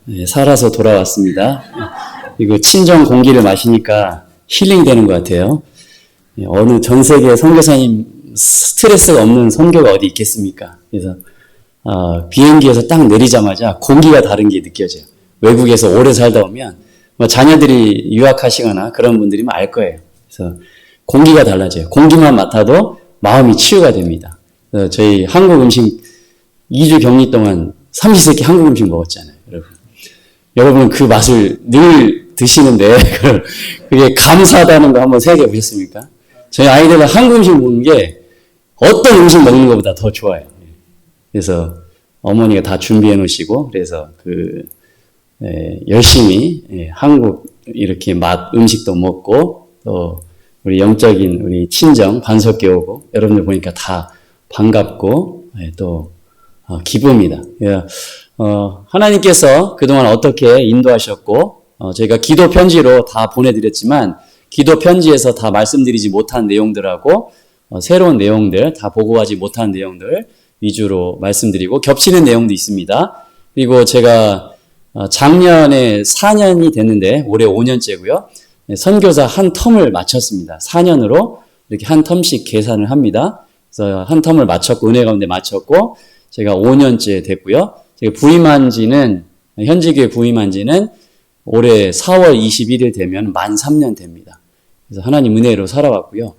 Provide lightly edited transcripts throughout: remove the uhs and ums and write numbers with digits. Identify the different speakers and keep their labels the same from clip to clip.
Speaker 1: 네, 살아서 돌아왔습니다. 이거 친정 공기를 마시니까 힐링되는 것 같아요. 어느 전 세계 선교사님 스트레스가 없는 선교가 어디 있겠습니까? 그래서 비행기에서 딱 내리자마자 공기가 다른 게 느껴져요. 외국에서 오래 살다 오면 자녀들이 유학하시거나 그런 분들이면 알 거예요. 그래서 공기가 달라져요. 공기만 맡아도 마음이 치유가 됩니다. 그래서 저희 한국 음식 2주 격리 동안 삼시세끼 한국 음식 먹었잖아요. 여러분은 그 맛을 늘 드시는데 그게 감사하다는 거 한번 생각해 보셨습니까? 저희 아이들은 한국 음식 먹는 게 어떤 음식 먹는 것보다 더 좋아요. 그래서 어머니가 다 준비해 놓으시고 그래서 열심히 한국 이렇게 맛 음식도 먹고 또 우리 영적인 우리 친정 반석교 오고 여러분들 보니까 다 반갑고 또 기쁩니다. 하나님께서 그동안 어떻게 인도하셨고 저희가 기도 편지로 다 보내드렸지만 기도 편지에서 다 말씀드리지 못한 내용들하고 새로운 내용들 다 보고하지 못한 내용들 위주로 말씀드리고 겹치는 내용도 있습니다. 그리고 제가 작년에 4년이 됐는데 올해 5년째고요. 선교사 한 텀을 마쳤습니다. 4년으로 이렇게 한 텀씩 계산을 합니다. 그래서 한 텀을 마쳤고 은혜 가운데 마쳤고 제가 5년째 됐고요. 제가 현지교회 부임한 지는 올해 4월 21일 되면 만 3년 됩니다. 그래서 하나님 은혜로 살아왔고요.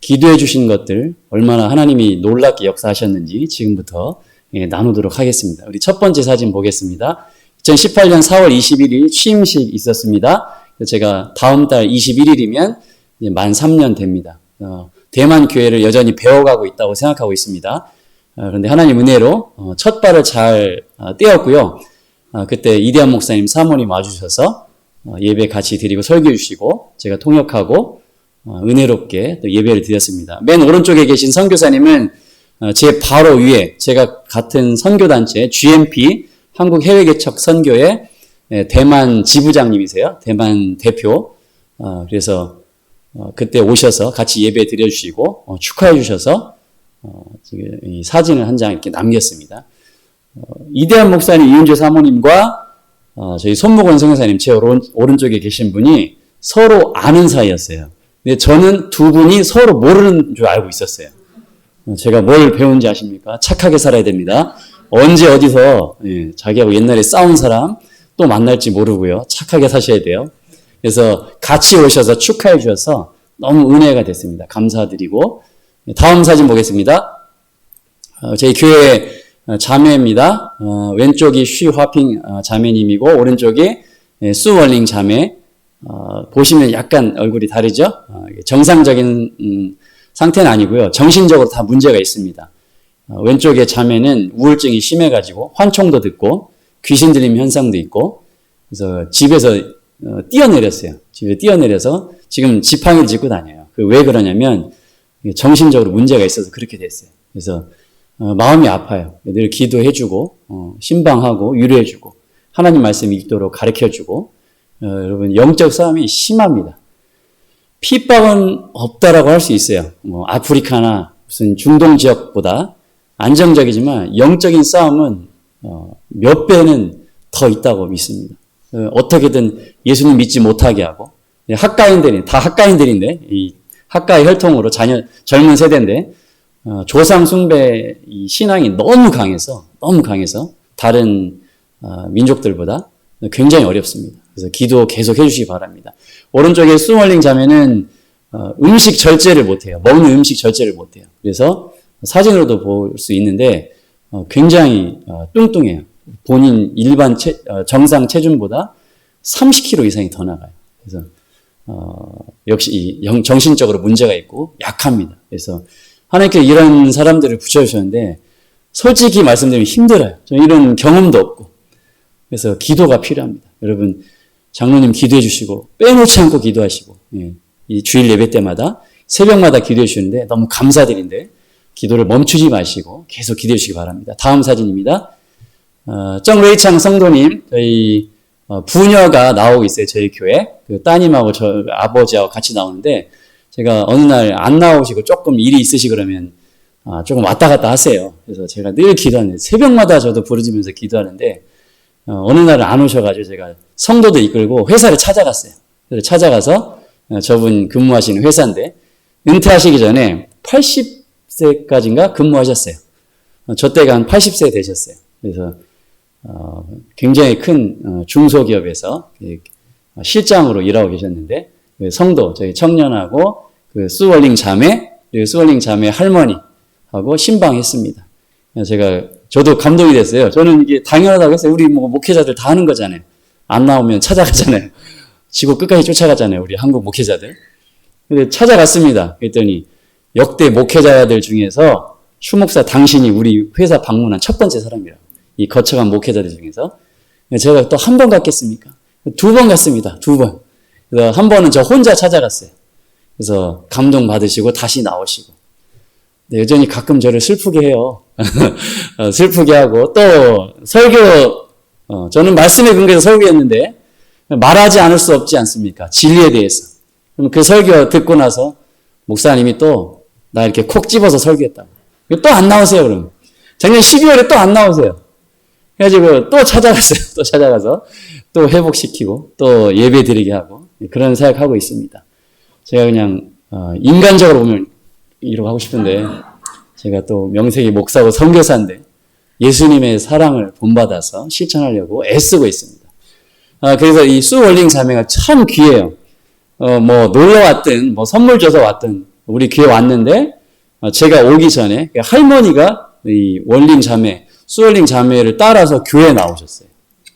Speaker 1: 기도해 주신 것들 얼마나 하나님이 놀랍게 역사하셨는지 지금부터 나누도록 하겠습니다. 우리 첫 번째 사진 보겠습니다. 2018년 4월 21일 취임식 있었습니다. 제가 다음 달 21일이면 만 3년 됩니다. 대만 교회를 여전히 배워가고 있다고 생각하고 있습니다. 그런데 하나님 은혜로 첫 발을 잘 떼었고요. 그때 이대한 목사님 사모님 와주셔서 예배 같이 드리고 설교해 주시고 제가 통역하고 은혜롭게 또 예배를 드렸습니다. 맨 오른쪽에 계신 선교사님은 제 바로 위에 제가 같은 선교단체 GMP 한국해외개척 선교회 대만 지부장님이세요. 대만 대표. 그래서 그때 오셔서 같이 예배 드려주시고 축하해 주셔서 지금 이 사진을 한 장 이렇게 남겼습니다. 이대한 목사님, 이은주 사모님과 저희 손목원 선교사님 제 오른쪽에 계신 분이 서로 아는 사이였어요. 근데 저는 두 분이 서로 모르는 줄 알고 있었어요. 제가 뭘 배운지 아십니까? 착하게 살아야 됩니다. 언제 어디서 자기하고 옛날에 싸운 사람 또 만날지 모르고요. 착하게 사셔야 돼요. 그래서 같이 오셔서 축하해 주셔서 너무 은혜가 됐습니다. 감사드리고 다음 사진 보겠습니다. 저희 교회 자매입니다. 왼쪽이 쉬화핑 자매님이고 오른쪽이 수월링 자매. 보시면 약간 얼굴이 다르죠? 정상적인 상태는 아니고요. 정신적으로 다 문제가 있습니다. 왼쪽의 자매는 우울증이 심해가지고 환청도 듣고 귀신 들림 현상도 있고 그래서 집에서 뛰어내렸어요. 집에 뛰어내려서 지금 지팡이를 짚고 다녀요. 왜 그러냐면 정신적으로 문제가 있어서 그렇게 됐어요. 그래서 마음이 아파요. 늘 기도해주고 신방하고 위로해주고 하나님 말씀 읽도록 가르쳐주고 여러분 영적 싸움이 심합니다. 핍박은 없다라고 할 수 있어요. 아프리카나 무슨 중동 지역보다 안정적이지만 영적인 싸움은 몇 배는 더 있다고 믿습니다. 어떻게든 예수님 믿지 못하게 하고 다 학가인들인데 이 학가의 혈통으로 젊은 세대인데 조상 숭배 이 신앙이 너무 강해서 다른 민족들보다 굉장히 어렵습니다. 그래서 기도 계속 해주시기 바랍니다. 오른쪽에 수월링 자매는 음식 절제를 못해요. 먹는 음식 절제를 못해요. 그래서 사진으로도 볼 수 있는데 굉장히 뚱뚱해요. 본인 일반 정상 체중보다 30kg 이상이 더 나가요. 그래서 역시 정신적으로 문제가 있고 약합니다. 그래서 하나님께 이런 사람들을 붙여주셨는데 솔직히 말씀드리면 힘들어요. 저는 이런 경험도 없고 그래서 기도가 필요합니다. 여러분 장로님 기도해 주시고 빼놓지 않고 기도하시고 이 주일 예배 때마다 새벽마다 기도해 주시는데 너무 감사드린데 기도를 멈추지 마시고 계속 기도해 주시기 바랍니다. 다음 사진입니다. 정레이창 성도님 저희 부녀가 나오고 있어요. 저희 교회 따님하고 저 아버지하고 같이 나오는데 제가 어느 날 안 나오시고 조금 일이 있으시 그러면 조금 왔다 갔다 하세요. 그래서 제가 늘 기도하는데 새벽마다 저도 부르짖으면서 기도하는데 어느 날은 안 오셔가지고 제가 성도도 이끌고 회사를 찾아갔어요. 그래서 찾아가서 저분 근무하시는 회사인데 은퇴하시기 전에 80세까지인가 근무하셨어요. 저 때가 한 80세 되셨어요. 그래서 굉장히 큰 중소기업에서 실장으로 일하고 계셨는데 성도 저희 청년하고 그 수월링 자매 그리고 수월링 자매 할머니하고 신방했습니다. 저도 감동이 됐어요. 저는 이게 당연하다고 했어요. 우리 뭐 목회자들 다 하는 거잖아요. 안 나오면 찾아가잖아요. 지구 끝까지 쫓아가잖아요. 우리 한국 목회자들. 근데 찾아갔습니다. 그랬더니 역대 목회자들 중에서 추 목사 당신이 우리 회사 방문한 첫 번째 사람이라고. 이 거쳐간 목회자들 중에서. 제가 또 한 번 갔겠습니까? 2번 갔습니다. 2번. 그래서 한 번은 저 혼자 찾아갔어요. 그래서 감동 받으시고 다시 나오시고. 여전히 가끔 저를 슬프게 해요. 슬프게 하고 또 설교 저는 말씀에 근거해서 설교했는데 말하지 않을 수 없지 않습니까? 진리에 대해서. 그럼 그 설교 듣고 나서 목사님이 또 나 이렇게 콕 집어서 설교했다고. 또 안 나오세요, 그럼. 작년 12월에 또 안 나오세요. 그래가지고 또 찾아갔어요. 또 찾아가서 또 회복시키고 또 예배 드리게 하고 그런 생각하고 있습니다. 제가 그냥 인간적으로 보면 이러고 하고 싶은데 제가 또 명색이 목사고 선교사인데 예수님의 사랑을 본받아서 실천하려고 애쓰고 있습니다. 그래서 이 수월링 자매가 참 귀해요. 뭐 놀러 왔든 뭐 선물 줘서 왔든 우리 교회 왔는데 제가 오기 전에 할머니가 이 월링 자매, 수월링 자매를 따라서 교회에 나오셨어요.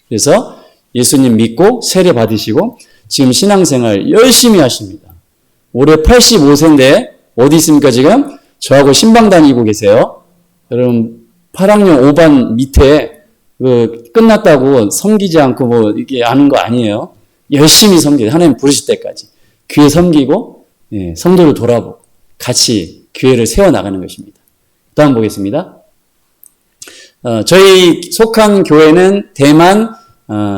Speaker 1: 그래서 예수님 믿고 세례 받으시고 지금 신앙생활 열심히 하십니다. 올해 85세인데 어디 있습니까 지금? 저하고 신방 다니고 계세요. 여러분 8학년 5반 밑에 끝났다고 섬기지 않고 뭐 이게 아는 거 아니에요. 열심히 섬기고 하나님 부르실 때까지 교회 섬기고 성도를 돌아보고 같이 교회를 세워나가는 것입니다. 다음 보겠습니다. 저희 속한 교회는 대만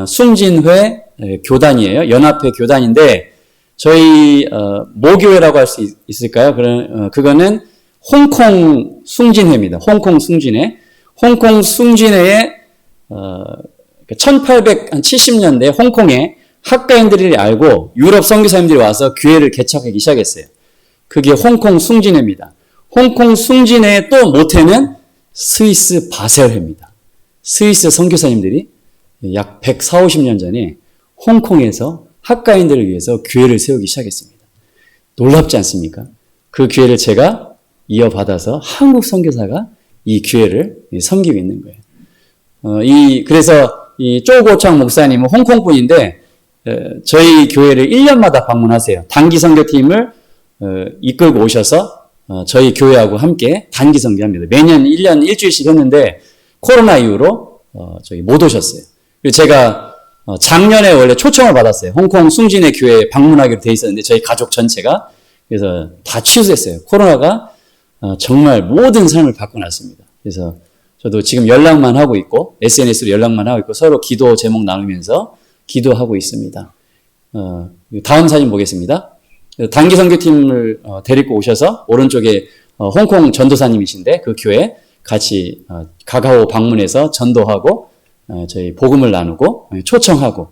Speaker 1: 숭진회 교단이에요. 연합회 교단인데 저희 모교회라고 할 수 있을까요? 그거는 홍콩 숭진회입니다. 홍콩 숭진회. 홍콩 숭진회에 1870년대 홍콩에 학가인들이 알고 유럽 선교사님들이 와서 교회를 개척하기 시작했어요. 그게 홍콩 숭진회입니다. 홍콩 숭진회의 또 모태는 스위스 바셀회입니다. 스위스 선교사님들이 약 140, 50년 전에 홍콩에서 학가인들을 위해서 교회를 세우기 시작했습니다. 놀랍지 않습니까? 그 교회를 제가 이어받아서 한국 선교사가 이 교회를 섬기고 있는 거예요. 그래서 이 쪼고창 목사님은 홍콩 분인데 저희 교회를 1년마다 방문하세요. 단기 선교팀을 이끌고 오셔서 저희 교회하고 함께 단기 선교합니다. 매년 1년 일주일씩 했는데 코로나 이후로 저희 못 오셨어요. 그리고 제가 작년에 원래 초청을 받았어요. 홍콩 숭진회 교회에 방문하기로 돼 있었는데 저희 가족 전체가 그래서 다 취소했어요. 코로나가 정말 모든 삶을 바꿔놨습니다. 그래서 저도 지금 연락만 하고 있고 SNS로 연락만 하고 있고 서로 기도 제목 나누면서 기도하고 있습니다. 다음 사진 보겠습니다. 단기 선교팀을 데리고 오셔서 오른쪽에 홍콩 전도사님이신데 그 교회 같이 가가오 방문해서 전도하고 저희 복음을 나누고 초청하고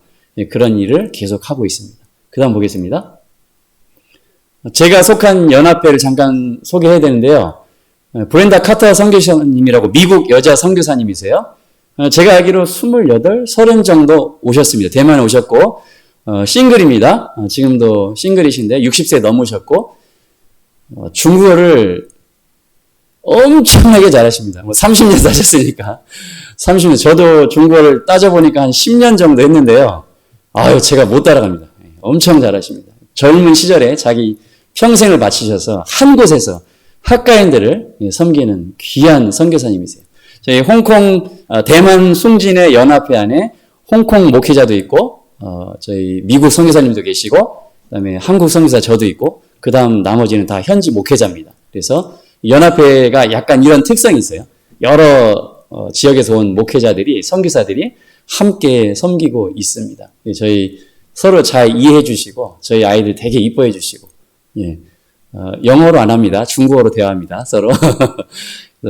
Speaker 1: 그런 일을 계속하고 있습니다. 그 다음 보겠습니다. 제가 속한 연합회를 잠깐 소개해야 되는데요. 브렌다 카터 선교사님이라고 미국 여자 선교사님이세요. 제가 알기로 28, 30 정도 오셨습니다. 대만에 오셨고 싱글입니다. 지금도 싱글이신데 60세 넘으셨고 중국어를 엄청나게 잘하십니다. 30년 사셨으니까 30년. 저도 중국어를 따져보니까 한 10년 정도 했는데요. 제가 못 따라갑니다. 엄청 잘하십니다. 젊은 시절에 자기 평생을 바치셔서 한 곳에서 학가인들을 섬기는 귀한 선교사님이세요. 저희 홍콩 대만 숭진회 연합회 안에 홍콩 목회자도 있고 저희 미국 선교사님도 계시고 그다음에 한국 선교사 저도 있고 그다음 나머지는 다 현지 목회자입니다. 그래서 연합회가 약간 이런 특성이 있어요. 여러 지역에서 온 목회자들이 선교사들이 함께 섬기고 있습니다. 저희 서로 잘 이해해 주시고 저희 아이들 되게 이뻐해 주시고 영어로 안 합니다. 중국어로 대화합니다. 서로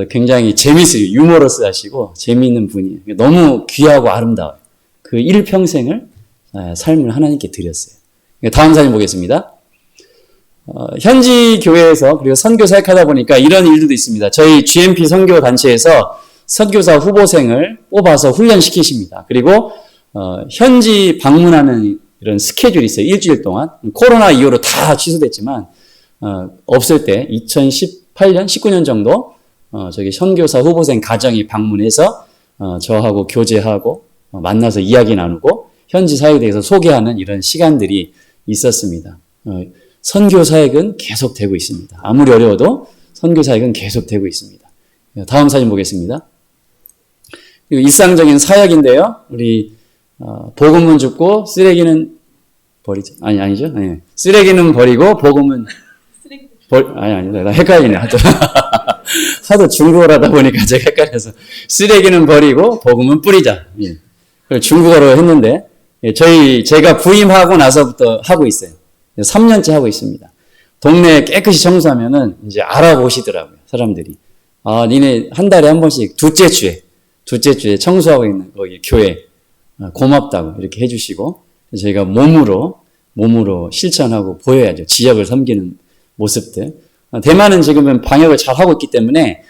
Speaker 1: 굉장히 재밌어요. 유머러스 하시고 재미있는 분이에요. 너무 귀하고 아름다워요. 그 일평생을 삶을 하나님께 드렸어요. 다음 사진 보겠습니다. 현지 교회에서 그리고 선교 사역하다 보니까 이런 일들도 있습니다. 저희 GMP 선교 단체에서 선교사 후보생을 뽑아서 훈련시키십니다. 그리고 현지 방문하는 이런 스케줄이 있어요. 일주일 동안. 코로나 이후로 다 취소됐지만 없을 때 2018년, 19년 정도 저기 선교사 후보생 가정이 방문해서 저하고 교제하고 만나서 이야기 나누고 현지 사역에 대해서 소개하는 이런 시간들이 있었습니다. 선교 사역은 계속되고 있습니다. 아무리 어려워도 선교 사역은 계속되고 있습니다. 다음 사진 보겠습니다. 일상적인 사역인데요. 우리 복음은 죽고 쓰레기는 버리죠. 아니죠. 네. 쓰레기는 버리고 복음은 아니다. 나 헷갈리네. 하도 중국어로 하다 보니까 제가 헷갈려서 쓰레기는 버리고 복음은 뿌리자. 예. 중국어로 했는데 제가 부임하고 나서부터 하고 있어요. 3년째 하고 있습니다. 동네 깨끗이 청소하면은 이제 알아보시더라고요. 사람들이. 니네 한 달에 한 번씩 둘째 주에 청소하고 있는 거기 교회 고맙다고 이렇게 해주시고 저희가 몸으로 실천하고 보여야죠. 지역을 섬기는 모습들. 대만은 지금은 방역을 잘 하고 있기 때문에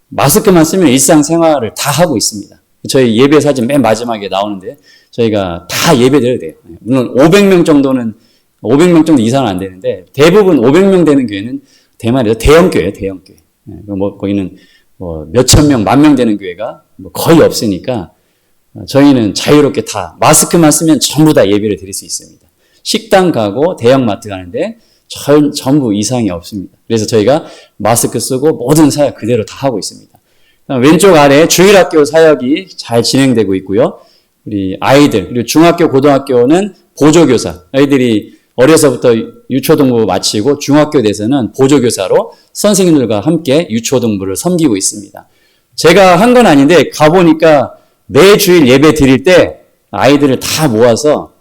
Speaker 1: 마스크만 쓰면 일상생활을 다 하고 있습니다. 저희 예배 사진 맨 마지막에 나오는데 저희가 다 예배드려야 돼요. 물론 500명 정도 이상은 안 되는데 대부분 500명 되는 교회는 대만에서 대형 교회예요. 대형 교회. 거기는 몇천 명, 만 명 되는 교회가 거의 없으니까 저희는 자유롭게 다 마스크만 쓰면 전부 다 예배를 드릴 수 있습니다. 식당 가고 대형마트 가는데 전부 이상이 없습니다. 그래서 저희가 마스크 쓰고 모든 사역 그대로 다 하고 있습니다. 왼쪽 아래 주일학교 사역이 잘 진행되고 있고요. 우리 아이들 그리고 중학교, 고등학교는 보조교사 아이들이 어려서부터 유초등부 마치고 중학교 돼서는 보조교사로 선생님들과 함께 유초등부를 섬기고 있습니다. 제가 한 건 아닌데 가보니까 매 주일 예배 드릴 때 아이들을 다 모아서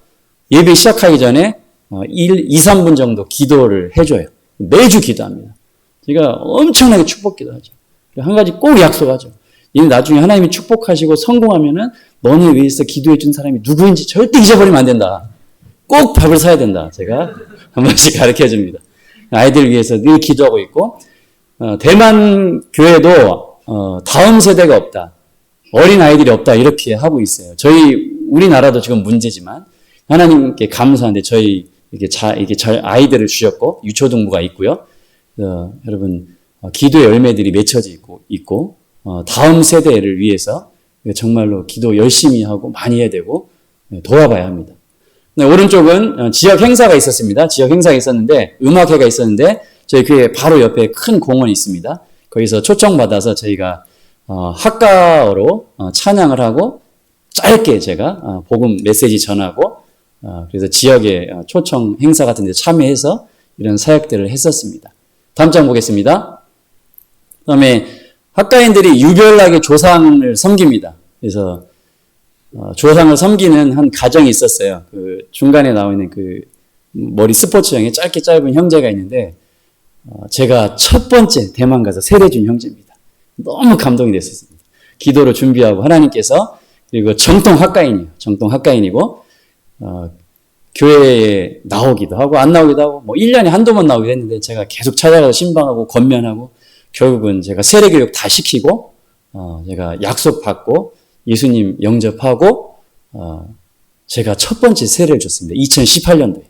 Speaker 1: 예배 시작하기 전에 2, 3분 정도 기도를 해줘요. 매주 기도합니다. 제가 엄청나게 축복 기도하죠. 한 가지 꼭 약속하죠. 이는 나중에 하나님이 축복하시고 성공하면은 너네 위해서 기도해 준 사람이 누구인지 절대 잊어버리면 안 된다. 꼭 밥을 사야 된다. 제가 한 번씩 가르쳐 줍니다. 아이들 위해서 늘 기도하고 있고 대만 교회도 다음 세대가 없다. 어린 아이들이 없다. 이렇게 하고 있어요. 우리나라도 지금 문제지만 하나님께 감사한데 저희 이렇게 아이들을 주셨고 유초등부가 있고요. 여러분 기도의 열매들이 맺혀져 있고 다음 세대를 위해서 정말로 기도 열심히 하고 많이 해야 되고 도와봐야 합니다. 네, 오른쪽은 지역 행사가 있었습니다. 지역 행사가 있었는데 음악회가 있었는데 저희 교회 바로 옆에 큰 공원이 있습니다. 거기서 초청받아서 저희가 학가어로 찬양을 하고 짧게 제가 복음 메시지 전하고 그래서 지역의 초청 행사 같은 데 참여해서 이런 사역들을 했었습니다. 다음 장 보겠습니다. 그다음에 학가인들이 유별나게 조상을 섬깁니다. 그래서 조상을 섬기는 한 가정이 있었어요. 그 중간에 나와 있는 그 머리 스포츠형의 짧은 형제가 있는데 제가 첫 번째 대만 가서 세례준 형제입니다. 너무 감동이 됐었습니다. 기도를 준비하고 하나님께서 그리고 정통 학가인이고 교회에 나오기도 하고 안 나오기도 하고 1년에 한두 번 나오기도 했는데 제가 계속 찾아가서 신방하고 권면하고 결국은 제가 세례교육 다 시키고 제가 약속 받고 예수님 영접하고 제가 첫 번째 세례를 줬습니다. 2018년도에.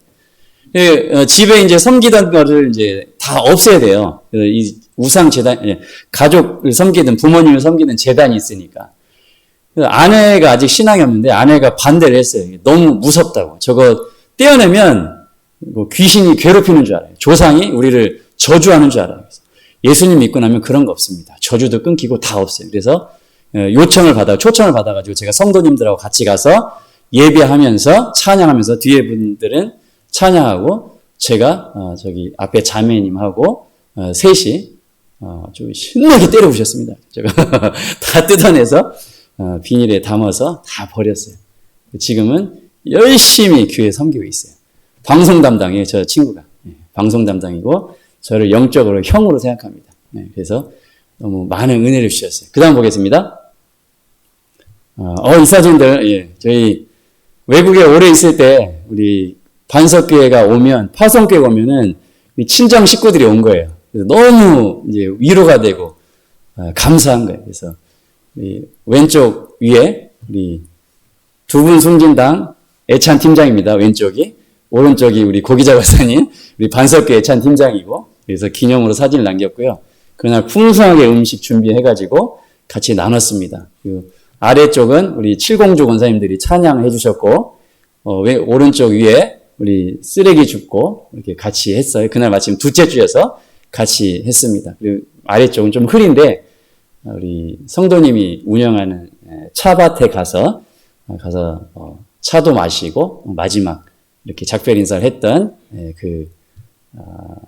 Speaker 1: 집에 이제 섬기던 거를 이제 다 없애야 돼요. 이 우상 재단, 가족을 섬기든 부모님을 섬기든 재단이 있으니까. 아내가 아직 신앙이 없는데 아내가 반대를 했어요. 너무 무섭다고. 저거 떼어내면 귀신이 괴롭히는 줄 알아요. 조상이 우리를 저주하는 줄 알아요. 예수님 믿고 나면 그런 거 없습니다. 저주도 끊기고 다 없어요. 그래서 초청을 받아가지고 제가 성도님들하고 같이 가서 예배하면서 찬양하면서 뒤에 분들은 찬양하고 제가 저기 앞에 자매님하고 셋이 좀 신나게 때려 부셨습니다. 제가 다 뜯어내서 비닐에 담아서 다 버렸어요. 지금은 열심히 교회 섬기고 있어요. 방송 담당이에요. 저 친구가. 방송 담당이고 저를 영적으로 형으로 생각합니다. 그래서 너무 많은 은혜를 주셨어요. 그 다음 보겠습니다. 이 사진들, 저희 외국에 오래 있을 때 우리 반석교회가 오면 파송교회가 오면은 친정 식구들이 온 거예요. 그래서 너무 이제 위로가 되고 감사한 거예요. 그래서 왼쪽 위에 우리 두 분 숨진당 애찬 팀장입니다. 왼쪽이. 오른쪽이 우리 고기자 박사님, 우리 반석교회 애찬 팀장이고, 그래서 기념으로 사진을 남겼고요. 그날 풍성하게 음식 준비해가지고 같이 나눴습니다. 그리고 아래쪽은 우리 칠공주 권사님들이 찬양해 주셨고, 오른쪽 위에 우리 쓰레기 줍고 이렇게 같이 했어요. 그날 마침 둘째 주여서 같이 했습니다. 그리고 아래쪽은 좀 흐린데, 우리 성도님이 운영하는 차밭에 가서 차도 마시고 마지막 이렇게 작별 인사를 했던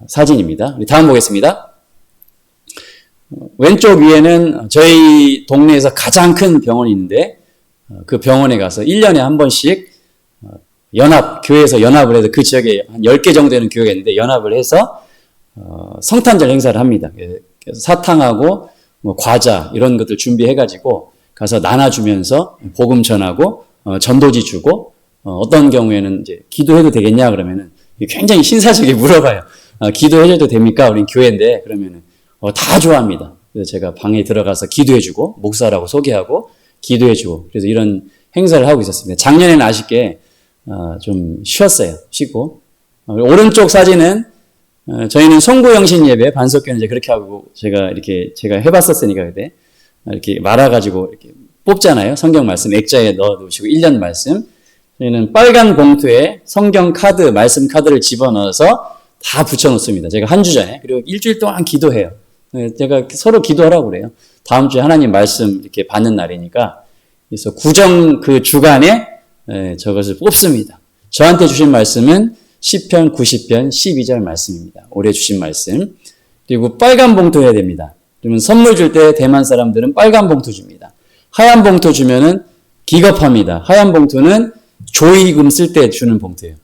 Speaker 1: 사진입니다. 우리 다음 보겠습니다. 왼쪽 위에는 저희 동네에서 가장 큰 병원이 있는데 그 병원에 가서 1년에 한 번씩 교회에서 연합을 해서 그 지역에 한 10개 정도 되는 교회가 있는데 연합을 해서 성탄절 행사를 합니다. 그래서 사탕하고 뭐 과자 이런 것들 준비해가지고 가서 나눠주면서 복음 전하고 전도지 주고 어떤 경우에는 이제 기도해도 되겠냐 그러면은 굉장히 신사적이게 물어봐요. 기도해줘도 됩니까? 우린 교회인데 그러면은 다 좋아합니다. 그래서 제가 방에 들어가서 기도해주고 목사라고 소개하고 기도해주고 그래서 이런 행사를 하고 있었습니다. 작년에는 아쉽게 좀 쉬었어요. 쉬고 오른쪽 사진은 저희는 송구영신 예배 반석교는 이제 그렇게 하고 제가 해봤었으니까 그때 이렇게 말아가지고 이렇게 뽑잖아요. 성경 말씀 액자에 넣어 놓으시고 1년 말씀. 저희는 빨간 봉투에 성경 카드, 말씀 카드를 집어넣어서 다 붙여놓습니다. 제가 한 주 전에. 그리고 일주일 동안 기도해요. 제가 서로 기도하라고 그래요. 다음 주에 하나님 말씀 이렇게 받는 날이니까. 그래서 구정 그 주간에 저것을 뽑습니다. 저한테 주신 말씀은 시편 90편 12절 말씀입니다. 올해 주신 말씀. 그리고 빨간 봉투 해야 됩니다. 그러면 선물 줄 때 대만 사람들은 빨간 봉투 줍니다. 하얀 봉투 주면은 기겁합니다. 하얀 봉투는 조의금 쓸 때 주는 봉투예요.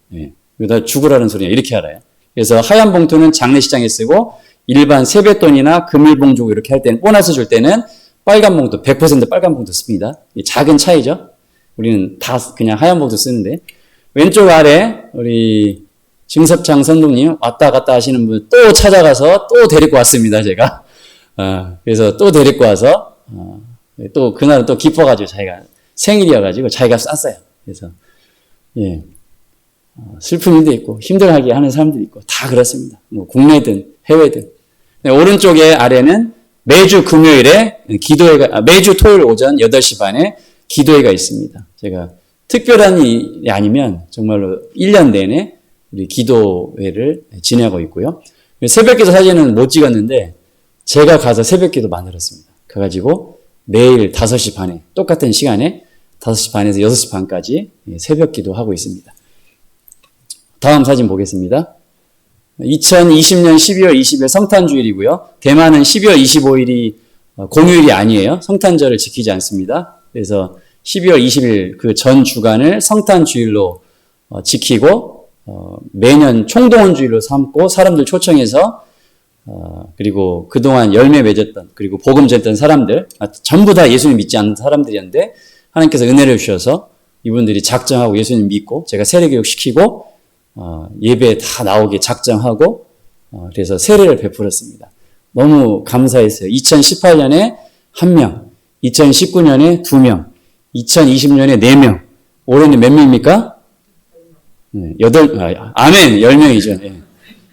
Speaker 1: 여기다 죽으라는 소리냐 이렇게 알아요. 그래서 하얀 봉투는 장례식장에 쓰고 일반 세뱃돈이나 금일봉주 이렇게 할 때는 보너스 줄 때는 빨간 봉투 100% 빨간 봉투 씁니다. 작은 차이죠. 우리는 다 그냥 하얀 봉투 쓰는데 왼쪽 아래 우리 증섭창 선동님 왔다 갔다 하시는 분 또 찾아가서 또 데리고 왔습니다. 제가 그래서 또 데리고 와서 또 그날은 또 기뻐가지고 자기가 생일이어가지고 자기가 쌌어요. 그래서 슬픔도 있고 힘들어하게 하는 사람들이 있고 다 그렇습니다. 뭐 국내든 해외든. 오른쪽에 아래는 매주 금요일에 매주 토요일 오전 8시 반에 기도회가 있습니다. 제가 특별한 일이 아니면 정말로 1년 내내 우리 기도회를 진행하고 있고요. 새벽기도 사진은 못 찍었는데 제가 가서 새벽기도 만들었습니다. 가가지고 매일 5시 반에 똑같은 시간에 5시 반에서 6시 반까지 새벽기도 하고 있습니다. 다음 사진 보겠습니다. 2020년 12월 20일 성탄주일이고요. 대만은 12월 25일이 공휴일이 아니에요. 성탄절을 지키지 않습니다. 그래서 12월 20일 그 전 주간을 성탄주일로 지키고 매년 총동원주일로 삼고 사람들 초청해서 그리고 그동안 열매 맺었던 그리고 복음 전했던 사람들 전부 다 예수님 믿지 않는 사람들이었는데 하나님께서 은혜를 주셔서 이분들이 작정하고 예수님 믿고 제가 세례교육 시키고 예배에 다 나오게 작정하고 그래서 세례를 베풀었습니다. 너무 감사했어요. 2018년에 1명, 2019년에 2명, 2020년에 4명, 올해는 몇 명입니까? 아멘, 10명이죠.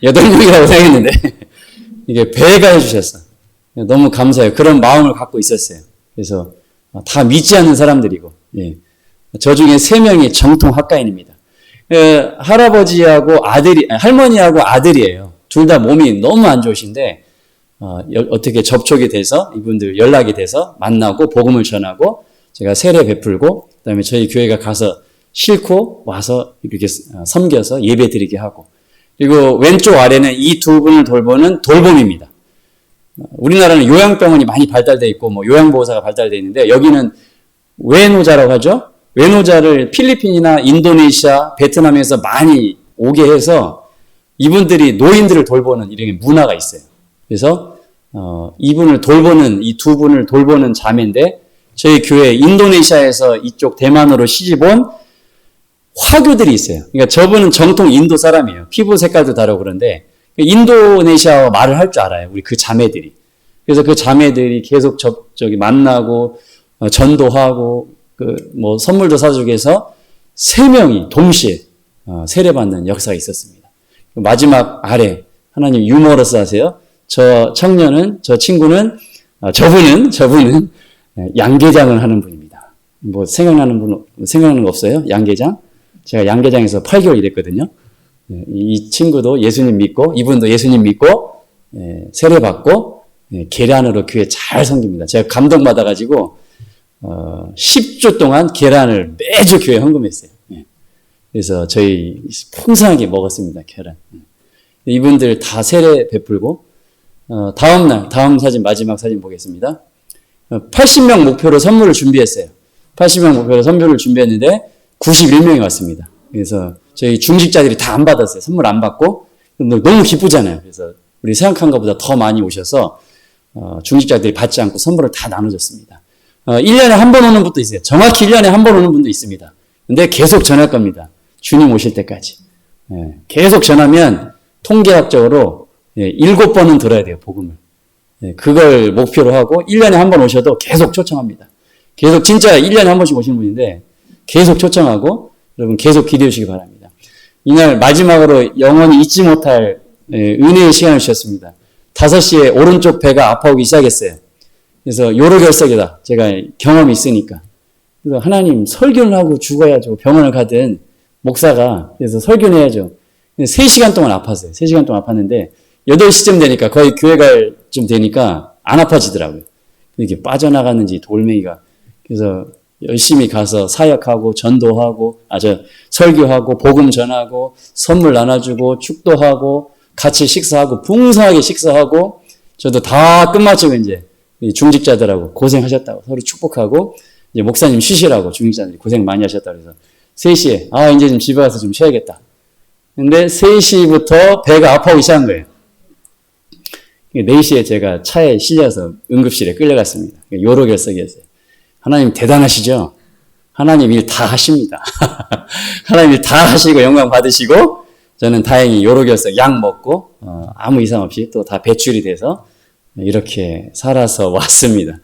Speaker 1: 8명이라고 생각했는데 이게 배가 해주셨어. 너무 감사해요. 그런 마음을 갖고 있었어요. 그래서 다 믿지 않는 사람들이고 저 중에 3명이 정통 학과인입니다. 할머니하고 아들이에요. 둘 다 몸이 너무 안 좋으신데 어떻게 접촉이 돼서 이분들 연락이 돼서 만나고 복음을 전하고 제가 세례 베풀고 그다음에 저희 교회가 가서 싣고 와서 이렇게 섬겨서 예배 드리게 하고 그리고 왼쪽 아래는 이 두 분을 돌보는 돌봄입니다. 우리나라는 요양병원이 많이 발달되어 있고 뭐 요양보호사가 발달되어 있는데 여기는 외노자라고 하죠. 외노자를 필리핀이나 인도네시아, 베트남에서 많이 오게 해서 이분들이 노인들을 돌보는 이런 문화가 있어요. 그래서 이분을 돌보는 이 두 분을 돌보는 자매인데 저희 교회 인도네시아에서 이쪽 대만으로 시집 온 화교들이 있어요. 그러니까 저분은 정통 인도 사람이에요. 피부 색깔도 다르고 그런데 인도네시아어 말을 할 줄 알아요. 우리 그 자매들이. 그래서 그 자매들이 계속 저기 만나고 전도하고 뭐 선물도 사주고 해서 3명이 동시에 세례받는 역사가 있었습니다. 마지막 아래 하나님 유머러스 하세요. 저 친구는 저분은 양계장을 하는 분입니다. 뭐 생각나는 거 없어요? 양계장? 제가 양계장에서 8개월 일했거든요. 이 친구도 예수님 믿고 이분도 예수님 믿고 세례받고 계란으로 교회 잘 섬깁니다. 제가 감동받아가지고 10주 동안 계란을 매주 교회에 헌금했어요. 그래서 저희 풍성하게 먹었습니다. 계란. 이분들 다 세례 베풀고 다음 사진 마지막 사진 보겠습니다. 80명 목표로 선물을 준비했어요. 80명 목표로 선물을 준비했는데 91명이 왔습니다. 그래서 저희 중직자들이 다 안 받았어요. 선물 안 받고 너무 기쁘잖아요. 그래서 우리 생각한 것보다 더 많이 오셔서 중직자들이 받지 않고 선물을 다 나눠줬습니다. 1년에 한 번 오는 분도 있어요. 정확히 1년에 한 번 오는 분도 있습니다. 근데 계속 전할 겁니다. 주님 오실 때까지. 계속 전하면 통계학적으로 7번은 들어야 돼요. 복음을. 그걸 목표로 하고 1년에 한 번 오셔도 계속 초청합니다. 계속 진짜 1년에 한 번씩 오시는 분인데 계속 초청하고 여러분 계속 기도해 주시기 바랍니다. 이날 마지막으로 영원히 잊지 못할 은혜의 시간을 주셨습니다. 5시에 오른쪽 배가 아파오기 시작했어요. 그래서 요로결석이다. 제가 경험이 있으니까. 그래서 하나님 설교를 하고 죽어야죠. 병원을 가든 목사가. 그래서 설교를 해야죠. 3시간 동안 아팠어요. 3시간 동안 아팠는데 8시쯤 되니까 거의 교회 갈 쯤 되니까 안 아파지더라고요. 이렇게 빠져나가는지 돌멩이가. 그래서 열심히 가서 사역하고 전도하고 설교하고 복음 전하고 선물 나눠주고 축도하고 같이 식사하고 풍성하게 식사하고 저도 다 끝마치고 이제 중직자들하고 고생하셨다고 서로 축복하고 이제 목사님 쉬시라고 중직자들이 고생 많이 하셨다고 해서 3시에 이제 좀 집에 가서 좀 쉬어야겠다. 근데 3시부터 배가 아파오기 시작한 거예요. 4시에 제가 차에 실려서 응급실에 끌려갔습니다. 요로결석이었어요. 하나님 대단하시죠? 하나님 일 다 하십니다. 하나님 일 다 하시고 영광 받으시고 저는 다행히 요로결석 약 먹고 아무 이상 없이 또 다 배출이 돼서 이렇게 살아서 왔습니다.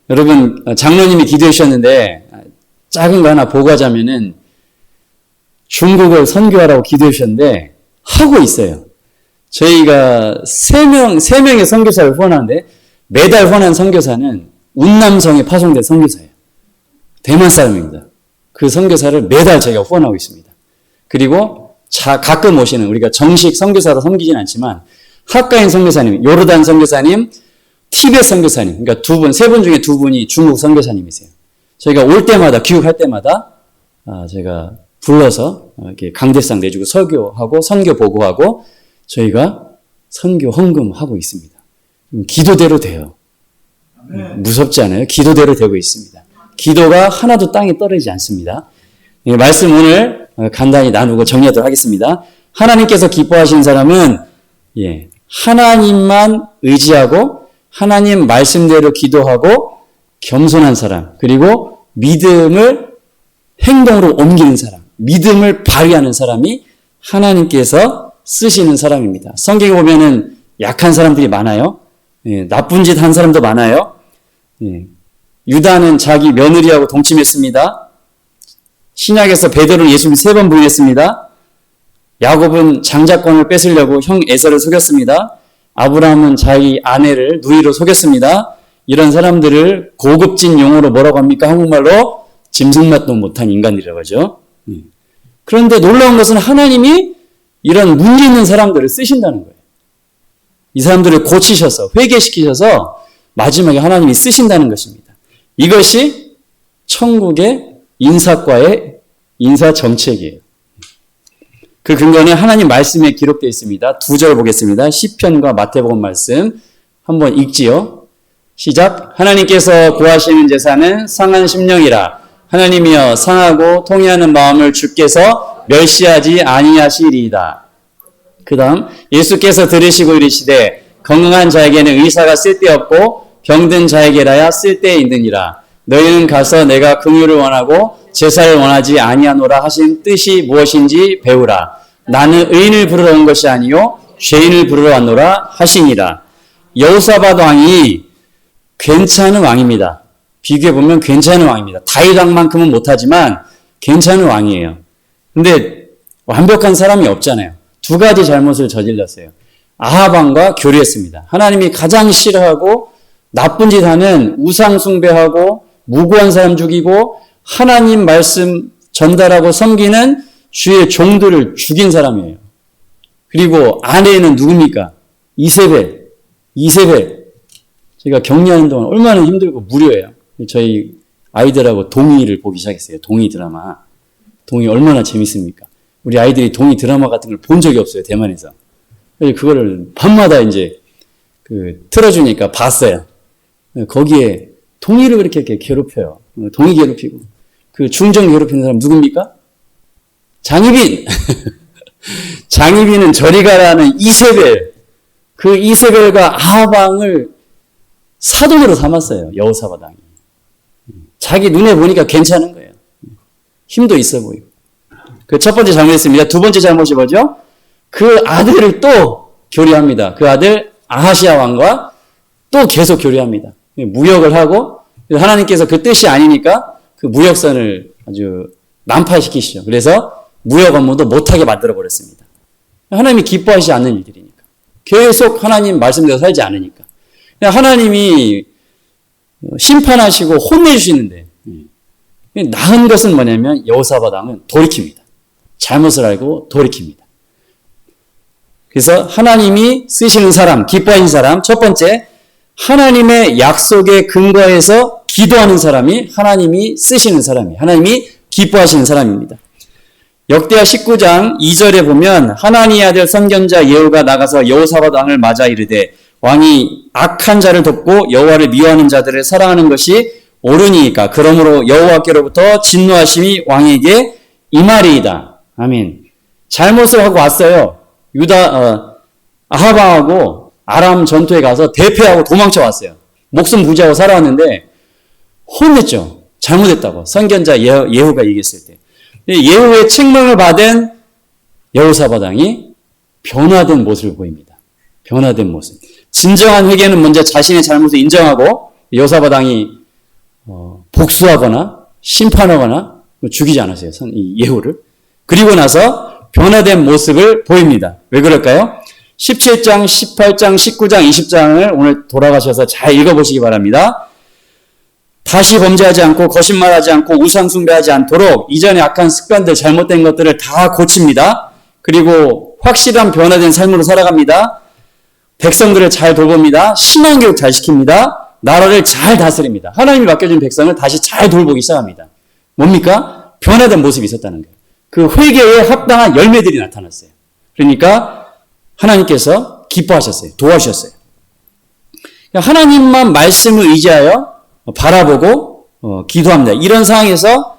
Speaker 1: 여러분 장로님이 기도해 주셨는데 작은 거 하나 보고하자면은 중국을 선교하라고 기도해 주셨는데 하고 있어요. 저희가 3명의 선교사를 후원하는데 매달 후원한 선교사는 운남성에 파송된 선교사예요. 대만 사람입니다. 그 선교사를 매달 저희가 후원하고 있습니다. 그리고 가끔 오시는 우리가 정식 선교사로 섬기진 않지만 학가인 선교사님, 요르단 선교사님, 티벳 선교사님, 그러니까 3분 중에 2분이 중국 선교사님이세요. 저희가 올 때마다 귀국할 때마다 제가 불러서 이렇게 강대상 내주고 설교하고 선교 보고하고 저희가 선교 헌금하고 있습니다. 기도대로 돼요. 무섭지 않아요? 기도대로 되고 있습니다. 기도가 하나도 땅에 떨어지지 않습니다. 말씀 오늘 간단히 나누고 정리하도록 하겠습니다. 하나님께서 기뻐하시는 사람은 하나님만 의지하고 하나님 말씀대로 기도하고 겸손한 사람, 그리고 믿음을 행동으로 옮기는 사람, 믿음을 발휘하는 사람이 하나님께서 쓰시는 사람입니다. 성경에 보면은 약한 사람들이 많아요. 나쁜 짓 한 사람도 많아요. 유다는 자기 며느리하고 동침했습니다. 신약에서 베드로는 예수님 3번 부인했습니다. 야곱은 장자권을 뺏으려고 형 에서를 속였습니다. 아브라함은 자기 아내를 누이로 속였습니다. 이런 사람들을 고급진 용어로 뭐라고 합니까? 한국말로 짐승맛도 못한 인간이라고 하죠. 그런데 놀라운 것은 하나님이 이런 문제 있는 사람들을 쓰신다는 거예요. 이 사람들을 고치셔서 회개시키셔서 마지막에 하나님이 쓰신다는 것입니다. 이것이 천국의 인사과의 인사 정책이에요. 그 근거는 하나님 말씀에 기록되어 있습니다. 2절 보겠습니다. 시편과 마태복음 말씀 한번 읽지요. 시작. 하나님께서 구하시는 제사는 상한 심령이라. 하나님이여 상하고 통회하는 마음을 주께서 멸시하지 아니하시리이다. 그 다음 예수께서 들으시고 이르시되 건강한 자에게는 의사가 쓸데없고 병든 자에게라야 쓸데있느니라. 너희는 가서 내가 긍휼을 원하고 제사를 원하지 아니하노라 하신 뜻이 무엇인지 배우라. 나는 의인을 부르러 온 것이 아니요 죄인을 부르러 왔노라 하시니라. 여호사밧 왕이 괜찮은 왕입니다. 비교해보면 괜찮은 왕입니다. 다윗 왕만큼은 못하지만 괜찮은 왕이에요. 근데 완벽한 사람이 없잖아요. 두 가지 잘못을 저질렀어요. 아합 왕과 교류했습니다. 하나님이 가장 싫어하고 나쁜 짓 하는 우상 숭배하고 무고한 사람 죽이고 하나님 말씀 전달하고 섬기는 주의 종들을 죽인 사람이에요. 그리고 아내는 누굽니까? 이세벨. 제가 격리하는 동안 얼마나 힘들고 무료예요. 저희 아이들하고 동의를 보기 시작했어요. 동의 드라마. 동의 얼마나 재밌습니까? 우리 아이들이 동의 드라마 같은 걸 본 적이 없어요. 대만에서. 그거를 밤마다 이제 틀어주니까 봤어요. 거기에 동의를 그렇게 괴롭혀요. 동의 괴롭히고. 그 중정 괴롭히는 사람 누굽니까? 장희빈. 장희빈은 저리 가라는 이세벨. 그 이세벨과 아합 왕을 사돈으로 삼았어요. 여호사밧 왕이. 자기 눈에 보니까 괜찮은 거예요. 힘도 있어 보이고. 그 첫 번째 잘못했습니다. 두 번째 잘못이 뭐죠? 그 아들을 또 교류합니다. 그 아들 아하시아 왕과 또 계속 교류합니다. 무역을 하고 하나님께서 그 뜻이 아니니까 그 무역선을 아주 난파시키시죠. 그래서 무역 업무도 못하게 만들어버렸습니다. 하나님이 기뻐하시지 않는 일들이니까. 계속 하나님 말씀대로 살지 않으니까. 하나님이 심판하시고 혼내주시는데 나은 것은 뭐냐면 여호사밧 왕은 돌이킵니다. 잘못을 알고 돌이킵니다. 그래서 하나님이 쓰시는 사람, 기뻐하는 사람, 첫 번째 하나님의 약속에 근거해서 기도하는 사람이 하나님이 쓰시는 사람이에요. 하나님이 기뻐하시는 사람입니다. 역대하 19장 2절에 보면 하나님의 아들 선견자 예후가 나가서 여호사밧 왕을 맞아 이르되 왕이 악한 자를 돕고 여호와를 미워하는 자들을 사랑하는 것이 옳으니까 그러므로 여호와께로부터 진노하심이 왕에게 임하리이다. 아멘. 잘못을 하고 왔어요. 아합 왕하고 아람 전투에 가서 대패하고 도망쳐 왔어요. 목숨 부지하고 살아왔는데 혼냈죠. 잘못했다고. 선견자 예후가 얘기했을 때. 예후의 책망을 받은 여호사밧 왕이 변화된 모습을 보입니다. 변화된 모습. 진정한 회개는 먼저 자신의 잘못을 인정하고 여호사밧 왕이 복수하거나 심판하거나 죽이지 않았어요. 이 예후를. 그리고 나서 변화된 모습을 보입니다. 왜 그럴까요? 17장, 18장, 19장, 20장을 오늘 돌아가셔서 잘 읽어보시기 바랍니다. 다시 범죄하지 않고 거짓말하지 않고 우상 숭배하지 않도록 이전의 악한 습관들, 잘못된 것들을 다 고칩니다. 그리고 확실한 변화된 삶으로 살아갑니다. 백성들을 잘 돌봅니다. 신앙 교육 잘 시킵니다. 나라를 잘 다스립니다. 하나님이 맡겨준 백성을 다시 잘 돌보기 시작합니다. 뭡니까? 변화된 모습이 있었다는 거예요. 그 회개에 합당한 열매들이 나타났어요. 그러니까 하나님께서 기뻐하셨어요. 도와주셨어요. 하나님만 말씀을 의지하여 바라보고 기도합니다. 이런 상황에서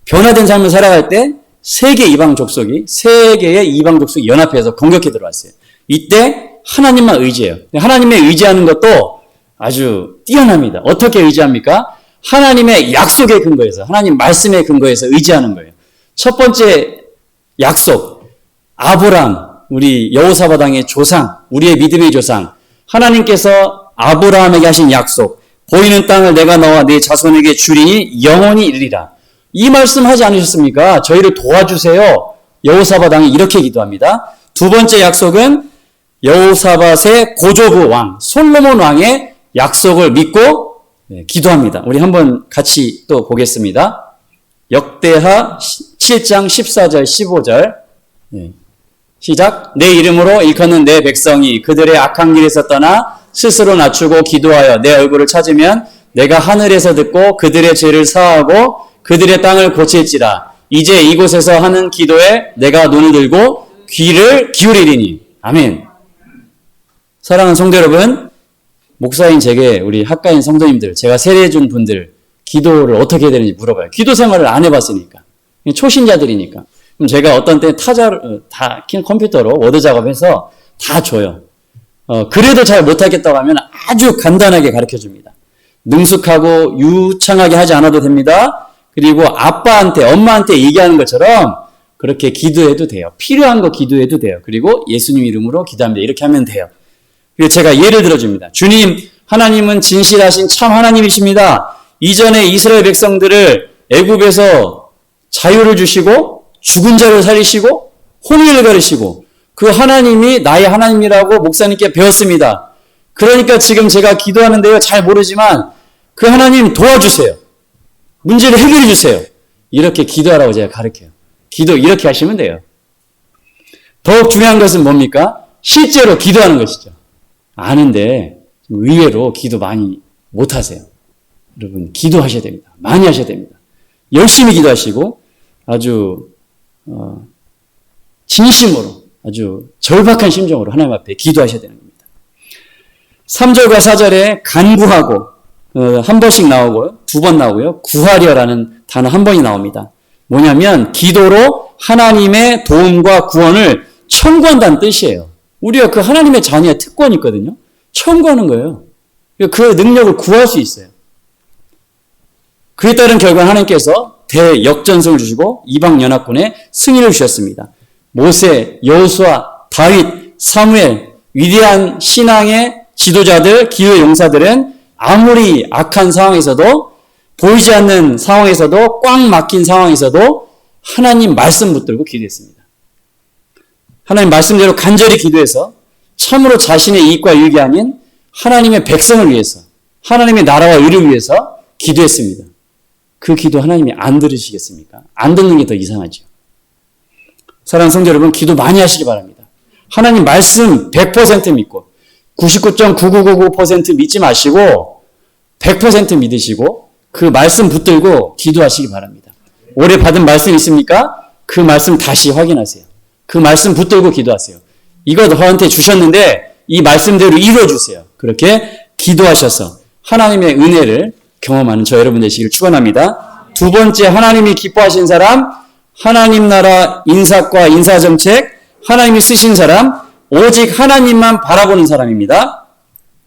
Speaker 1: 변화된 삶을 살아갈 때 세계의 이방 족속이 연합해서 공격해 들어왔어요. 이때 하나님만 의지해요. 하나님의 의지하는 것도 아주 뛰어납니다. 어떻게 의지합니까? 하나님의 약속에 근거해서, 하나님 말씀에 근거해서 의지하는 거예요. 첫 번째 약속, 아브람, 우리 여호사밧 왕의 조상, 우리의 믿음의 조상, 하나님께서 아브라함에게 하신 약속, 보이는 땅을 내가 너와 네 자손에게 주리니 영원히 이르리라. 이 말씀 하지 않으셨습니까? 저희를 도와주세요. 여호사밧 왕이 이렇게 기도합니다. 두 번째 약속은 여호사밧의 고조부 왕, 솔로몬 왕의 약속을 믿고 기도합니다. 우리 한번 같이 또 보겠습니다. 역대하 7장 14절 15절 시작. 내 이름으로 일컫는 내 백성이 그들의 악한 길에서 떠나 스스로 낮추고 기도하여 내 얼굴을 찾으면 내가 하늘에서 듣고 그들의 죄를 사하고 그들의 땅을 고칠지라. 이제 이곳에서 하는 기도에 내가 눈을 들고 귀를 기울이리니. 아멘. 사랑하는 성도 여러분, 목사인 제게 우리 학가인 성도님들, 제가 세례해준 분들 기도를 어떻게 해야 되는지 물어봐요. 기도 생활을 안 해봤으니까. 초신자들이니까. 그럼 제가 어떤 때 다 컴퓨터로 워드 작업해서 다 줘요. 그래도 잘 못하겠다고 하면 아주 간단하게 가르쳐 줍니다. 능숙하고 유창하게 하지 않아도 됩니다. 그리고 아빠한테, 엄마한테 얘기하는 것처럼 그렇게 기도해도 돼요. 필요한 거 기도해도 돼요. 그리고 예수님 이름으로 기도합니다. 이렇게 하면 돼요. 그리고 제가 예를 들어줍니다. 주님, 하나님은 진실하신 참 하나님이십니다. 이전에 이스라엘 백성들을 애굽에서 자유를 주시고 죽은 자를 살리시고 혼인을 가르시고 그 하나님이 나의 하나님이라고 목사님께 배웠습니다. 그러니까 지금 제가 기도하는데요. 잘 모르지만 그 하나님 도와주세요. 문제를 해결해 주세요. 이렇게 기도하라고 제가 가르쳐요. 기도 이렇게 하시면 돼요. 더욱 중요한 것은 뭡니까? 실제로 기도하는 것이죠. 아는데 의외로 기도 많이 못하세요. 여러분 기도하셔야 됩니다. 많이 하셔야 됩니다. 열심히 기도하시고 아주 진심으로 아주 절박한 심정으로 하나님 앞에 기도하셔야 되는 겁니다. 3절과 4절에 간구하고 한 번씩 나오고요. 2번 나오고요. 구하려라는 단어 한 번이 나옵니다. 뭐냐면 기도로 하나님의 도움과 구원을 청구한다는 뜻이에요. 우리가 그 하나님의 자녀의 특권이 있거든요. 청구하는 거예요. 그 능력을 구할 수 있어요. 그에 따른 결과 하나님께서 대역전승을 주시고 이방연합군에 승리를 주셨습니다. 모세, 여호수아, 다윗, 사무엘, 위대한 신앙의 지도자들, 기후의 용사들은 아무리 악한 상황에서도 보이지 않는 상황에서도 꽉 막힌 상황에서도 하나님 말씀 붙들고 기도했습니다. 하나님 말씀대로 간절히 기도해서 참으로 자신의 이익과 유익이 아닌 하나님의 백성을 위해서 하나님의 나라와 의를 위해서 기도했습니다. 그 기도 하나님이 안 들으시겠습니까? 안 듣는 게 더 이상하죠. 사랑하는 성도 여러분, 기도 많이 하시기 바랍니다. 하나님 말씀 100% 믿고 99.9999% 믿지 마시고 100% 믿으시고 그 말씀 붙들고 기도하시기 바랍니다. 올해 받은 말씀 있습니까? 그 말씀 다시 확인하세요. 그 말씀 붙들고 기도하세요. 이거 저한테 주셨는데 이 말씀대로 이루어주세요. 그렇게 기도하셔서 하나님의 은혜를 경험하는 저 여러분 되시기를 축원합니다. 2번째, 하나님이 기뻐하신 사람, 하나님 나라 인사과 인사정책, 하나님이 쓰신 사람, 오직 하나님만 바라보는 사람입니다.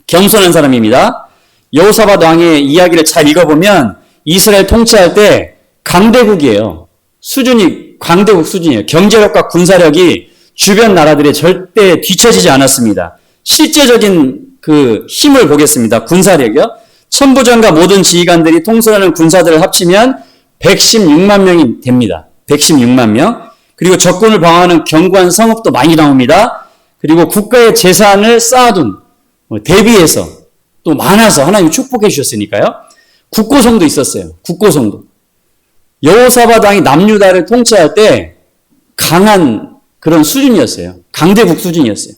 Speaker 1: 겸손한 사람입니다. 여호사밧 왕의 이야기를 잘 읽어보면 이스라엘 통치할 때 강대국이에요. 수준이 강대국 수준이에요. 경제력과 군사력이 주변 나라들에 절대 뒤처지지 않았습니다. 실제적인 그 힘을 보겠습니다. 군사력이요. 천부장과 모든 지휘관들이 통솔하는 군사들을 합치면 116만 명이 됩니다. 116만 명. 그리고 적군을 방어하는 견고한 성읍도 많이 나옵니다. 그리고 국가의 재산을 쌓아둔 대비해서 또 많아서 하나님이 축복해 주셨으니까요. 국고성도 있었어요. 국고성도. 여호사밧 왕이 남유다를 통치할 때 강한 그런 수준이었어요. 강대국 수준이었어요.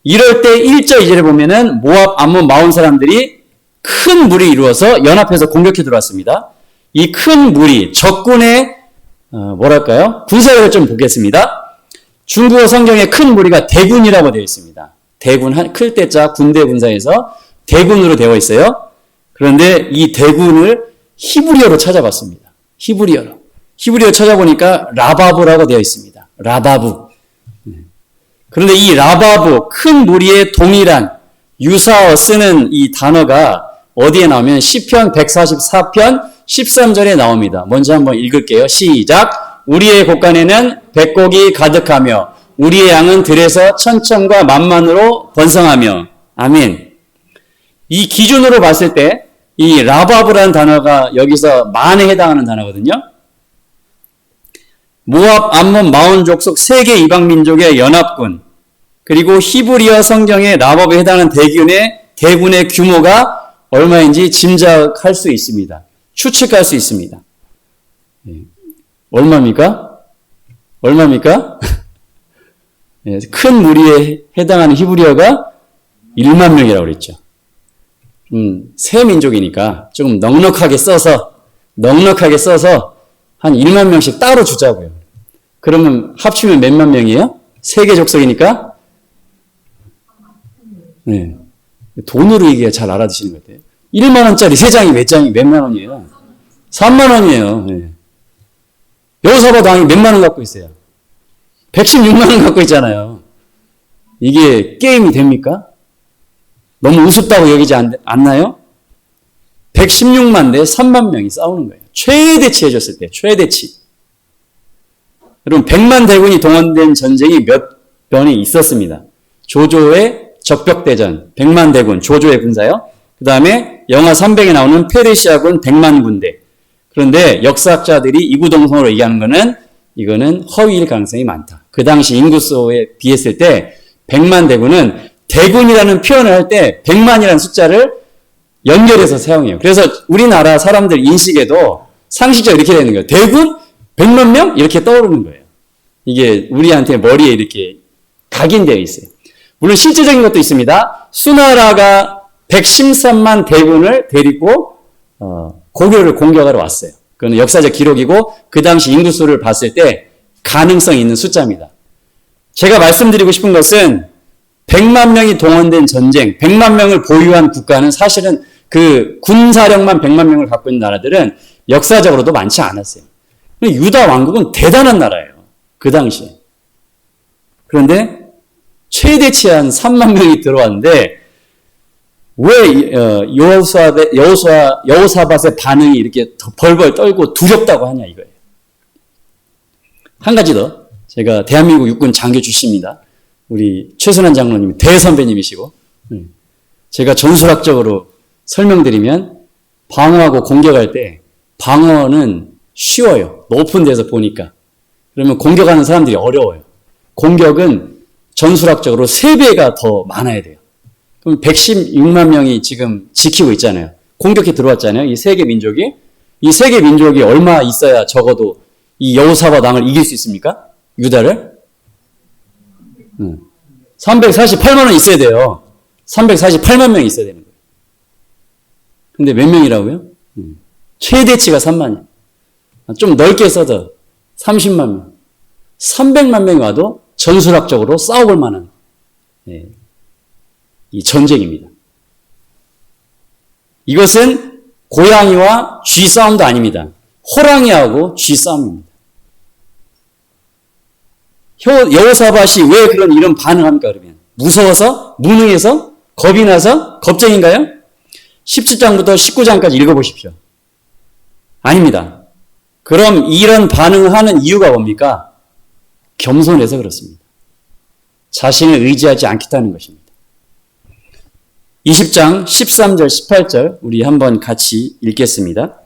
Speaker 1: 이럴 때 1절 2절에 보면은 모압, 암몬, 마온 사람들이 큰 무리 이루어서 연합해서 공격해 들어왔습니다. 이 큰 무리, 적군의 군사력을 좀 보겠습니다. 중국어 성경에 큰 무리가 대군이라고 되어 있습니다. 대군, 클 때자 군대 분사에서 대군으로 되어 있어요. 그런데 이 대군을 히브리어로 찾아봤습니다. 히브리어 찾아보니까 라바브라고 되어 있습니다. 라바브. 그런데 이 라바브, 큰 무리의 동일한 유사어 쓰는 이 단어가 어디에 나오면 시편 144편 13절에 나옵니다. 먼저 한번 읽을게요. 시작. 우리의 곳간에는 백곡이 가득하며 우리의 양은 들에서 천천과 만만으로 번성하며. 아멘. 이 기준으로 봤을 때 이 라바브라는 단어가 여기서 만에 해당하는 단어거든요. 모압, 암몬, 마온 족속 3개 이방 민족의 연합군, 그리고 히브리어 성경의 라바브에 해당하는 대군의 규모가 얼마인지 짐작할 수 있습니다. 추측할 수 있습니다. 얼마입니까? 큰 무리에 해당하는 히브리어가 1만 명이라고 그랬죠. 새 민족이니까 조금 넉넉하게 써서 한 1만 명씩 따로 주자고요. 그러면 합치면 몇만 명이에요? 세계 족속이니까? 네. 돈으로 이게 잘 알아두시는 것 같아요. 1만 원짜리 3장이 몇만 원이에요? 3만 원이에요. 네. 여호사밧 왕이 몇만 원 갖고 있어요? 116만 원 갖고 있잖아요. 이게 게임이 됩니까? 너무 우습다고 여기지 않나요? 116만 대 3만 명이 싸우는 거예요. 최대치 해줬을 때, 최대치. 여러분, 100만 대군이 동원된 전쟁이 몇 번이 있었습니다. 조조의 적벽대전, 100만 대군, 조조의 군사요. 그 다음에 영화 300에 나오는 페르시아군 100만 군대. 그런데 역사학자들이 이구동성으로 얘기하는 거는 이거는 허위일 가능성이 많다. 그 당시 인구수에 비했을 때 100만 대군은 대군이라는 표현을 할 때 100만이라는 숫자를 연결해서 사용해요. 그래서 우리나라 사람들 인식에도 상식적으로 이렇게 되는 거예요. 대군 100만 명? 이렇게 떠오르는 거예요. 이게 우리한테 머리에 이렇게 각인되어 있어요. 물론 실제적인 것도 있습니다. 수나라가 113만 대군을 데리고 고려를 공격하러 왔어요. 그건 역사적 기록이고 그 당시 인구수를 봤을 때 가능성이 있는 숫자입니다. 제가 말씀드리고 싶은 것은 100만 명이 동원된 전쟁, 100만 명을 보유한 국가는 사실은 그 군사력만 100만 명을 갖고 있는 나라들은 역사적으로도 많지 않았어요. 유다 왕국은 대단한 나라예요. 그 당시에. 그런데 최대치 한 3만 명이 들어왔는데 왜 여호사밧의 반응이 이렇게 벌벌 떨고 두렵다고 하냐 이거예요. 한 가지 더. 제가 대한민국 육군 장교 출신입니다. 우리 최순환 장로님이 대선배님이시고 제가 전술학적으로 설명드리면 방어하고 공격할 때 방어는 쉬워요. 높은 데서 보니까. 그러면 공격하는 사람들이 어려워요. 공격은 전술학적으로 3배가 더 많아야 돼요. 그럼 116만 명이 지금 지키고 있잖아요. 공격해 들어왔잖아요. 이 세계 민족이. 이 세계 민족이 얼마 있어야 적어도 이 여호사밧 왕을 이길 수 있습니까? 유다를? 348만 원 있어야 돼요. 348만 명이 있어야 되는 거예요. 근데 몇 명이라고요? 최대치가 3만이에요. 좀 넓게 써서 30만 명. 300만 명이 와도 전술학적으로 싸워볼 만한 이 전쟁입니다. 이것은 고양이와 쥐 싸움도 아닙니다. 호랑이하고 쥐 싸움입니다. 여호사밧이 왜 이런 반응합니까? 그러면 무서워서? 무능해서? 겁이 나서? 겁쟁인가요? 17장부터 19장까지 읽어보십시오. 아닙니다. 그럼 이런 반응을 하는 이유가 뭡니까? 겸손해서 그렇습니다. 자신을 의지하지 않겠다는 것입니다. 20장 13절 18절 우리 한번 같이 읽겠습니다.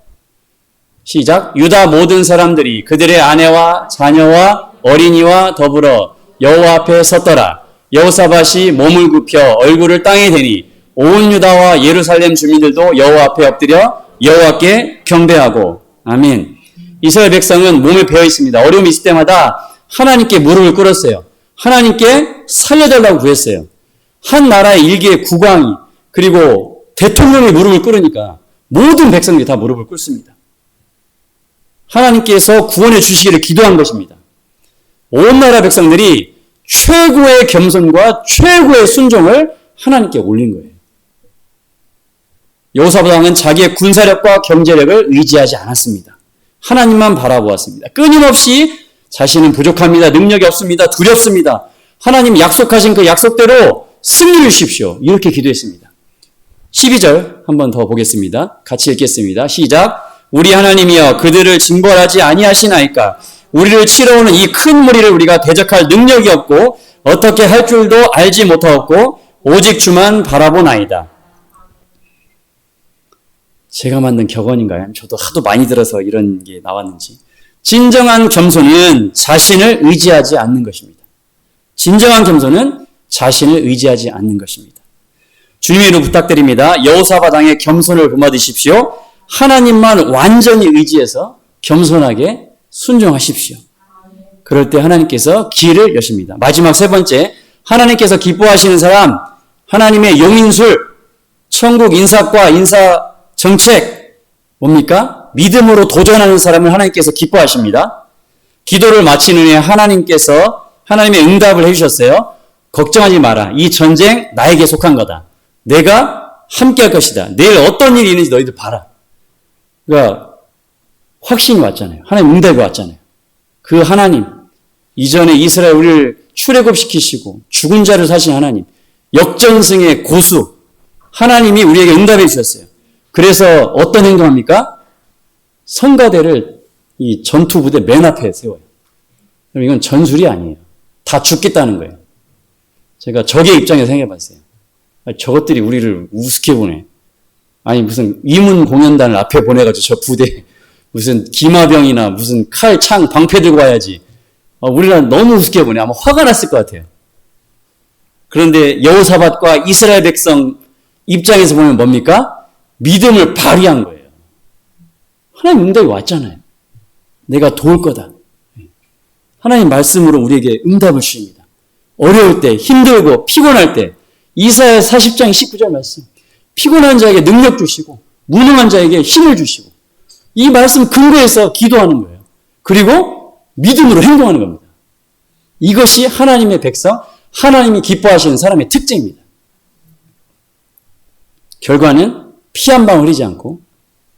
Speaker 1: 시작. 유다 모든 사람들이 그들의 아내와 자녀와 어린이와 더불어 여호와 앞에 섰더라. 여호사밧이 몸을 굽혀 얼굴을 땅에 대니 온 유다와 예루살렘 주민들도 여호와 앞에 엎드려 여호와께 경배하고. 아멘. 이스라엘 백성은 몸에 배어 있습니다. 어려움이 있을 때마다 하나님께 무릎을 꿇었어요. 하나님께 살려달라고 구했어요. 한 나라의 일개의 국왕이 그리고 대통령이 무릎을 꿇으니까 모든 백성들이 다 무릎을 꿇습니다. 하나님께서 구원해 주시기를 기도한 것입니다. 온 나라 백성들이 최고의 겸손과 최고의 순종을 하나님께 올린 거예요. 여호사밧 왕은 자기의 군사력과 경제력을 의지하지 않았습니다. 하나님만 바라보았습니다. 끊임없이 자신은 부족합니다. 능력이 없습니다. 두렵습니다. 하나님 약속하신 그 약속대로 승리를 주십시오. 이렇게 기도했습니다. 12절 한번 더 보겠습니다. 같이 읽겠습니다. 시작. 우리 하나님이여 그들을 징벌하지 아니하시나이까. 우리를 치러오는 이 큰 무리를 우리가 대적할 능력이 없고 어떻게 할 줄도 알지 못하였고 오직 주만 바라보나이다. 제가 만든 격언인가요? 저도 하도 많이 들어서 이런 게 나왔는지. 진정한 겸손은 자신을 의지하지 않는 것입니다. 진정한 겸손은 자신을 의지하지 않는 것입니다. 주님의 이름 부탁드립니다. 여호사밧 왕의 겸손을 본받으십시오. 하나님만 완전히 의지해서 겸손하게 순종하십시오. 그럴 때 하나님께서 길을 여십니다. 마지막 세 번째, 하나님께서 기뻐하시는 사람, 하나님의 용인술, 천국 인사과 인사 정책, 뭡니까? 믿음으로 도전하는 사람을 하나님께서 기뻐하십니다. 기도를 마친 후에 하나님께서 하나님의 응답을 해주셨어요. 걱정하지 마라. 이 전쟁 나에게 속한 거다. 내가 함께 할 것이다. 내일 어떤 일이 있는지 너희들 봐라. 그러니까 확신이 왔잖아요. 하나님 응답이 왔잖아요. 그 하나님, 이전에 이스라엘 우리를 출애굽시키시고 죽은 자를 사신 하나님, 역전승의 고수, 하나님이 우리에게 응답해 주셨어요. 그래서 어떤 행동합니까? 성가대를 이 전투 부대 맨 앞에 세워요. 그럼 이건 전술이 아니에요. 다 죽겠다는 거예요. 제가 적의 입장에서 생각해봤어요. 저것들이 우리를 우습게 보네. 아니 무슨 위문 공연단을 앞에 보내가지고 저 부대 무슨 기마병이나 무슨 칼, 창, 방패 들고 와야지. 우리가 너무 우습게 보네. 아마 화가 났을 것 같아요. 그런데 여호사밧과 이스라엘 백성 입장에서 보면 뭡니까? 믿음을 발휘한 거예요. 하나님 응답이 왔잖아요. 내가 도울 거다. 하나님 말씀으로 우리에게 응답을 주십니다. 어려울 때, 힘들고 피곤할 때 이사야 40장 19절 말씀. 피곤한 자에게 능력 주시고 무능한 자에게 힘을 주시고 이 말씀 근거에서 기도하는 거예요. 그리고 믿음으로 행동하는 겁니다. 이것이 하나님의 백성, 하나님이 기뻐하시는 사람의 특징입니다. 결과는 피 한 방울 흘리지 않고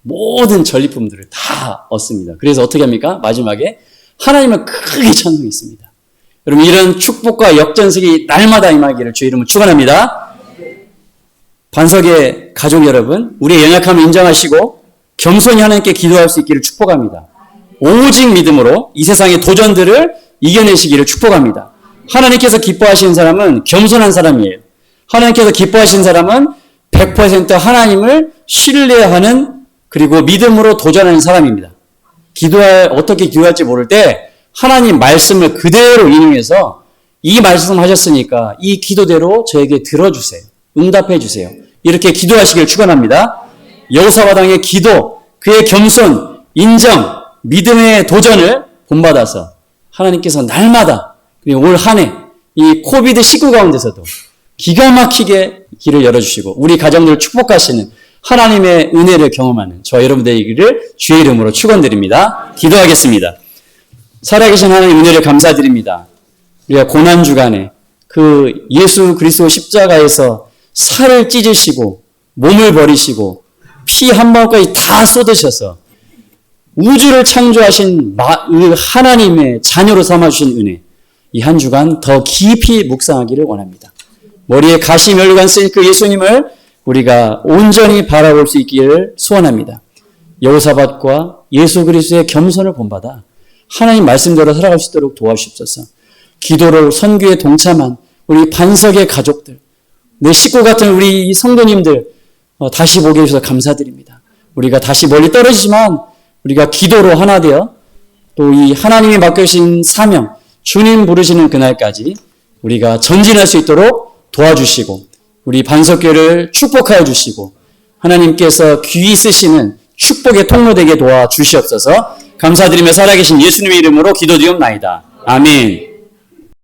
Speaker 1: 모든 전리품들을 다 얻습니다. 그래서 어떻게 합니까? 마지막에 하나님을 크게 찬송했습니다. 여러분 이런 축복과 역전식이 날마다 임하기를 주의 이름으로 축원합니다. 반석의 가족 여러분, 우리의 연약함을 인정하시고 겸손히 하나님께 기도할 수 있기를 축복합니다. 오직 믿음으로 이 세상의 도전들을 이겨내시기를 축복합니다. 하나님께서 기뻐하시는 사람은 겸손한 사람이에요. 하나님께서 기뻐하시는 사람은 100% 하나님을 신뢰하는 그리고 믿음으로 도전하는 사람입니다. 어떻게 기도할지 모를 때 하나님 말씀을 그대로 인용해서 이 말씀 하셨으니까 이 기도대로 저에게 들어주세요. 응답해 주세요. 이렇게 기도하시길 축원합니다. 여호사밧 왕의 기도, 그의 겸손, 인정, 믿음의 도전을 본받아서 하나님께서 날마다 그리고 올 한 해 이 코비드19 가운데서도 기가 막히게 길을 열어주시고 우리 가정들을 축복하시는 하나님의 은혜를 경험하는 저와 여러분들 되기를 주의 이름으로 축원드립니다. 기도하겠습니다. 살아계신 하나님 은혜를 감사드립니다. 우리가 고난주간에 그 예수 그리스도 십자가에서 살을 찢으시고 몸을 버리시고 피 한 방울까지 다 쏟으셔서 우주를 창조하신 하나님의 자녀로 삼아주신 은혜, 이 한 주간 더 깊이 묵상하기를 원합니다. 머리에 가시 멸류관 쓴 그 예수님을 우리가 온전히 바라볼 수 있기를 소원합니다. 여호사밧과 예수 그리스도의 겸손을 본받아 하나님 말씀대로 살아갈 수 있도록 도와주십소서. 기도로 선교에 동참한 우리 반석의 가족들, 내 식구 같은 우리 성도님들 다시 보게 해주셔서 감사드립니다. 우리가 다시 멀리 떨어지지만 우리가 기도로 하나 되어 또 이 하나님이 맡겨주신 사명, 주님 부르시는 그날까지 우리가 전진할 수 있도록 도와주시고 우리 반석교를 축복하여 주시고 하나님께서 귀히 쓰시는 축복의 통로 되게 도와주시옵소서. 감사드리며 살아계신 예수님의 이름으로 기도드리옵나이다. 아멘.